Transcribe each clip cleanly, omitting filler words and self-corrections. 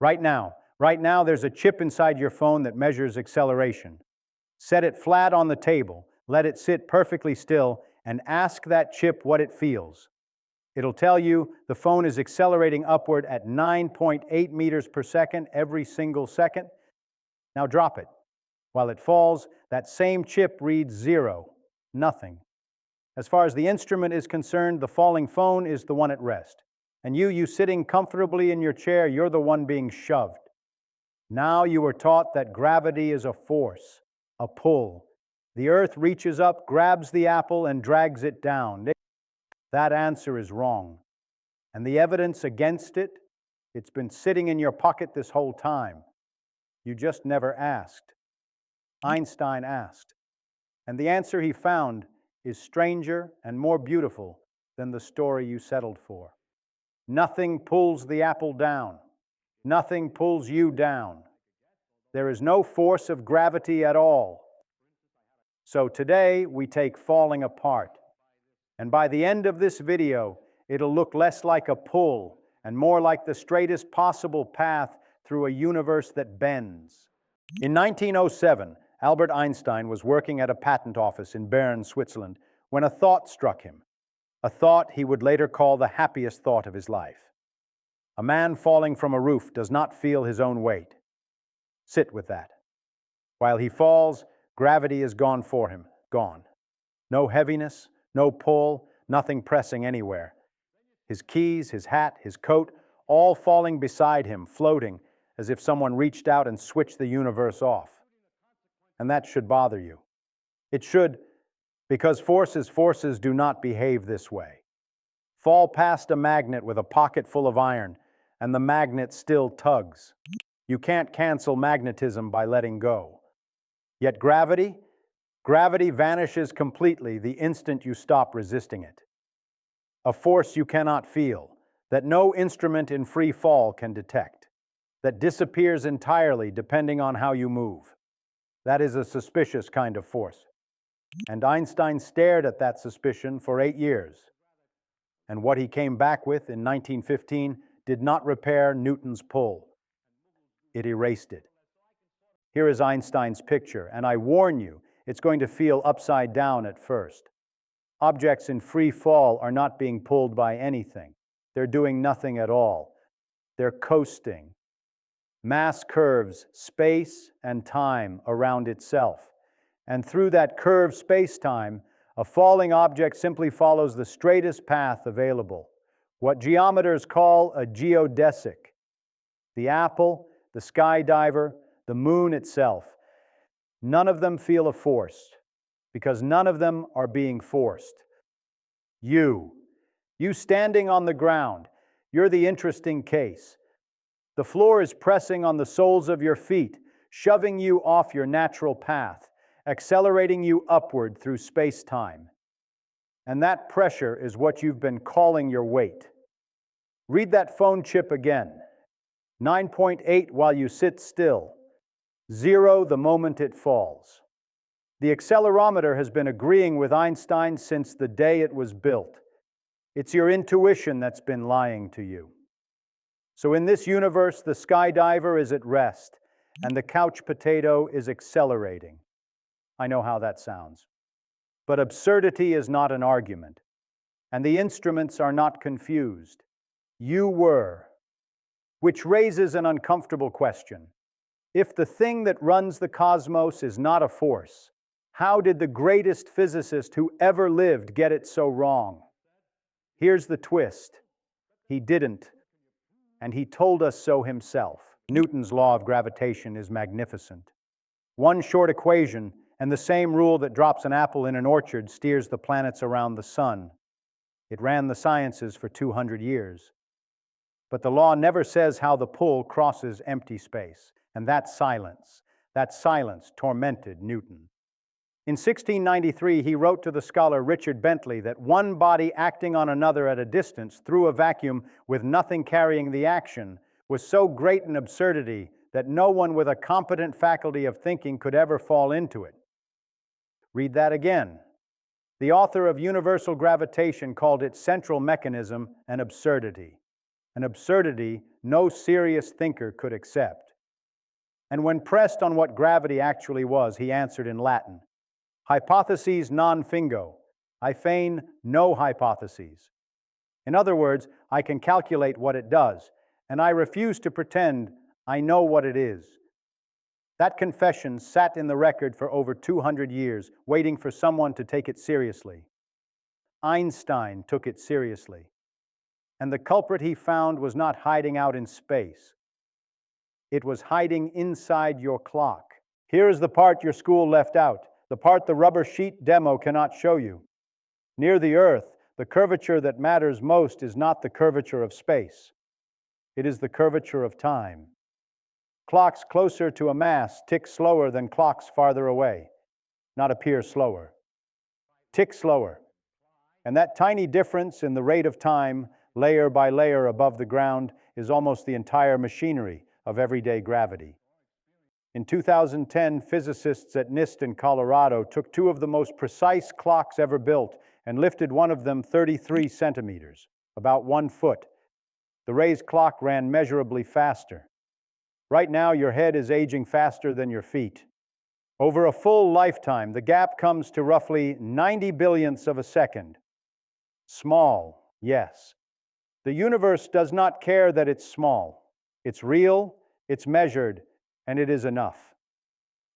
Right now, there's a chip inside your phone that measures acceleration. Set it flat on the table, let it sit perfectly still, and ask that chip what it feels. It'll tell you the phone is accelerating upward at 9.8 meters per second every single second. Now drop it. While it falls, that same chip reads zero, nothing. As far as the instrument is concerned, the falling phone is the one at rest. And you sitting comfortably in your chair, you're the one being shoved. Now you are taught that gravity is a force, a pull. The earth reaches up, grabs the apple, and drags it down. That answer is wrong. And the evidence against it, it's been sitting in your pocket this whole time. You just never asked. Einstein asked. And the answer he found is stranger and more beautiful than the story you settled for. Nothing pulls the apple down. Nothing pulls you down. There is no force of gravity at all. So today we take falling apart. And by the end of this video, it'll look less like a pull and more like the straightest possible path through a universe that bends. In 1907, Albert Einstein was working at a patent office in Bern, Switzerland, when a thought struck him, a thought he would later call the happiest thought of his life. A man falling from a roof does not feel his own weight. Sit with that. While he falls, gravity is gone for him, gone. No heaviness, no pull, nothing pressing anywhere. His keys, his hat, his coat, all falling beside him, floating, as if someone reached out and switched the universe off. And that should bother you. It should, because forces do not behave this way. Fall past a magnet with a pocket full of iron, and the magnet still tugs. You can't cancel magnetism by letting go. Yet gravity vanishes completely the instant you stop resisting it. A force you cannot feel, that no instrument in free fall can detect, that disappears entirely depending on how you move. That is a suspicious kind of force. And Einstein stared at that suspicion for 8 years. And what he came back with in 1915 did not repair Newton's pull. It erased it. Here is Einstein's picture, and I warn you, it's going to feel upside down at first. Objects in free fall are not being pulled by anything. They're doing nothing at all. They're coasting. Mass curves space and time around itself. And through that curved space-time, a falling object simply follows the straightest path available, what geometers call a geodesic. The apple, the skydiver, the moon itself, none of them feel a force, because none of them are being forced. You standing on the ground, you're the interesting case. The floor is pressing on the soles of your feet, shoving you off your natural path, accelerating you upward through space-time. And that pressure is what you've been calling your weight. Read that phone chip again. 9.8 while you sit still. 0 the moment it falls. The accelerometer has been agreeing with Einstein since the day it was built. It's your intuition that's been lying to you. So in this universe, the skydiver is at rest, and the couch potato is accelerating. I know how that sounds. But absurdity is not an argument, and the instruments are not confused. You were. Which raises an uncomfortable question. If the thing that runs the cosmos is not a force, how did the greatest physicist who ever lived get it so wrong? Here's the twist. He didn't, and he told us so himself. Newton's law of gravitation is magnificent. One short equation, and the same rule that drops an apple in an orchard steers the planets around the sun. It ran the sciences for 200 years. But the law never says how the pull crosses empty space, and that silence tormented Newton. In 1693, he wrote to the scholar Richard Bentley that one body acting on another at a distance through a vacuum with nothing carrying the action was so great an absurdity that no one with a competent faculty of thinking could ever fall into it. Read that again. The author of Universal Gravitation called its central mechanism an absurdity. an absurdity no serious thinker could accept. And when pressed on what gravity actually was, he answered in Latin, hypotheses non fingo, I feign no hypotheses. In other words, I can calculate what it does, and I refuse to pretend I know what it is. That confession sat in the record for over 200 years, waiting for someone to take it seriously. Einstein took it seriously. And the culprit he found was not hiding out in space. It was hiding inside your clock. Here is the part your school left out, the part the rubber sheet demo cannot show you. Near the Earth, the curvature that matters most is not the curvature of space. It is the curvature of time. Clocks closer to a mass tick slower than clocks farther away, not appear slower. Tick slower. And that tiny difference in the rate of time, layer by layer above the ground, is almost the entire machinery of everyday gravity. In 2010, physicists at NIST in Colorado took two of the most precise clocks ever built and lifted one of them 33 centimeters, about 1 foot. The raised clock ran measurably faster. Right now, your head is aging faster than your feet. Over a full lifetime, the gap comes to roughly 90 billionths of a second. Small, yes. The universe does not care that it's small. It's real, it's measured, and it is enough.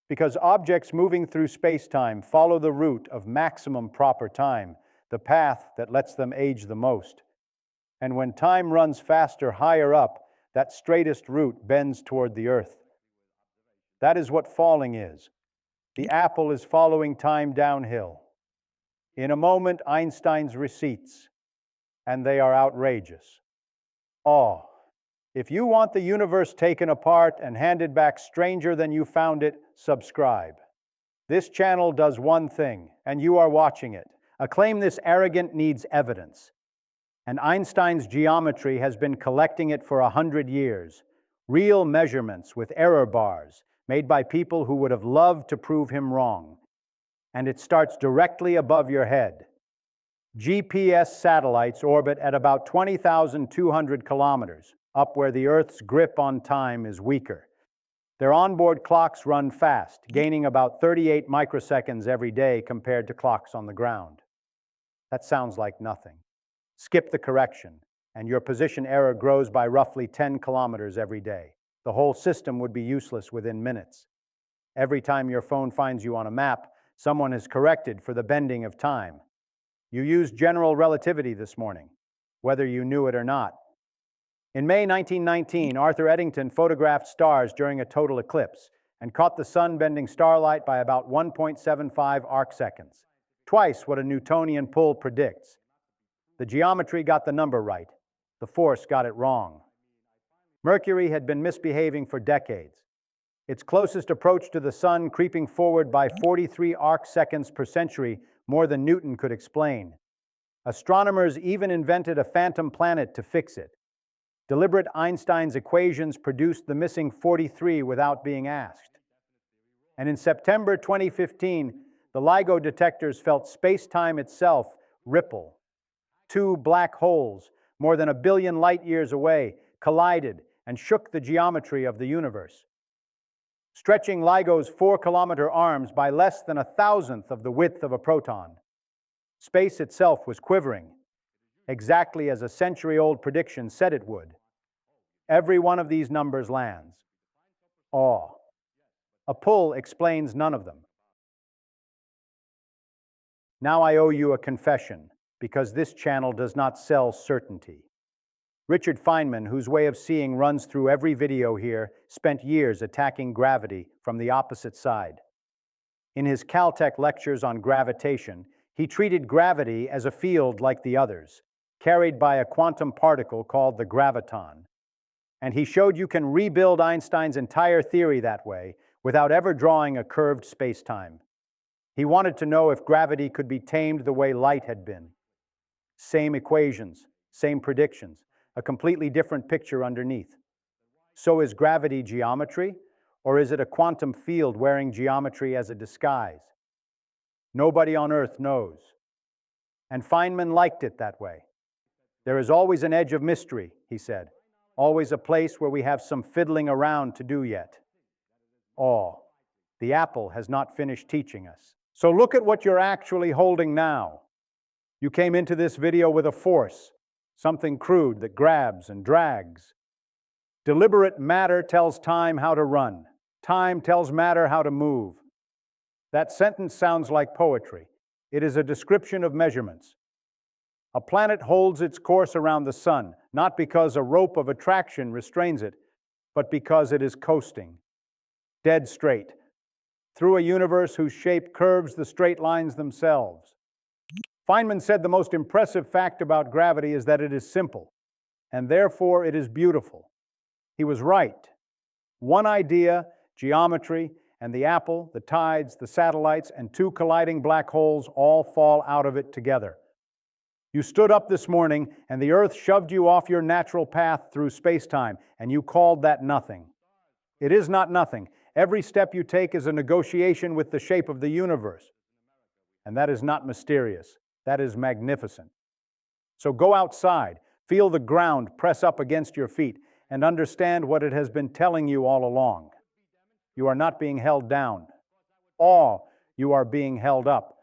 Because objects moving through space-time follow the route of maximum proper time, the path that lets them age the most. And when time runs faster higher up, that straightest route bends toward the Earth. That is what falling is. The apple is following time downhill. In a moment, Einstein's receipts, and they are outrageous. Awe. If you want the universe taken apart and handed back stranger than you found it, subscribe. This channel does one thing, and you are watching it. A claim this arrogant needs evidence. And Einstein's geometry has been collecting it for 100 years. Real measurements with error bars made by people who would have loved to prove him wrong. And it starts directly above your head. GPS satellites orbit at about 20,200 kilometers, up where the Earth's grip on time is weaker. Their onboard clocks run fast, gaining about 38 microseconds every day compared to clocks on the ground. That sounds like nothing. Skip the correction, and your position error grows by roughly 10 kilometers every day. The whole system would be useless within minutes. Every time your phone finds you on a map, someone has corrected for the bending of time. You used general relativity this morning, whether you knew it or not. In May 1919, Arthur Eddington photographed stars during a total eclipse and caught the sun bending starlight by about 1.75 arcseconds, twice what a Newtonian pull predicts. The geometry got the number right. The force got it wrong. Mercury had been misbehaving for decades. Its closest approach to the sun creeping forward by 43 arcseconds per century, more than Newton could explain. Astronomers even invented a phantom planet to fix it. Deliberate Einstein's equations produced the missing 43 without being asked. And in September 2015, the LIGO detectors felt space-time itself ripple. Two black holes, more than 1 billion light-years away, collided and shook the geometry of the universe, stretching LIGO's 4-kilometer arms by less than 1,000th of the width of a proton. Space itself was quivering, exactly as a century-old prediction said it would. Every one of these numbers lands. Awe. A pull explains none of them. Now I owe you a confession, because this channel does not sell certainty. Richard Feynman, whose way of seeing runs through every video here, spent years attacking gravity from the opposite side. In his Caltech lectures on gravitation, he treated gravity as a field like the others, carried by a quantum particle called the graviton. And he showed you can rebuild Einstein's entire theory that way without ever drawing a curved space-time. He wanted to know if gravity could be tamed the way light had been. Same equations, same predictions, a completely different picture underneath. So is gravity geometry, or is it a quantum field wearing geometry as a disguise? Nobody on Earth knows. And Feynman liked it that way. There is always an edge of mystery, he said. always a place where we have some fiddling around to do yet. Awe. The apple has not finished teaching us. So look at what you're actually holding now. You came into this video with a force, something crude that grabs and drags. Deliberate matter tells time how to run. Time tells matter how to move. That sentence sounds like poetry. It is a description of measurements. A planet holds its course around the sun, not because a rope of attraction restrains it, but because it is coasting, dead straight, through a universe whose shape curves the straight lines themselves. Feynman said the most impressive fact about gravity is that it is simple, and therefore it is beautiful. He was right. One idea, geometry, and the apple, the tides, the satellites, and two colliding black holes all fall out of it together. You stood up this morning, and the Earth shoved you off your natural path through space-time, and you called that nothing. It is not nothing. Every step you take is a negotiation with the shape of the universe. And that is not mysterious. That is magnificent. So go outside, feel the ground press up against your feet, and understand what it has been telling you all along. You are not being held down. Awe, you are being held up.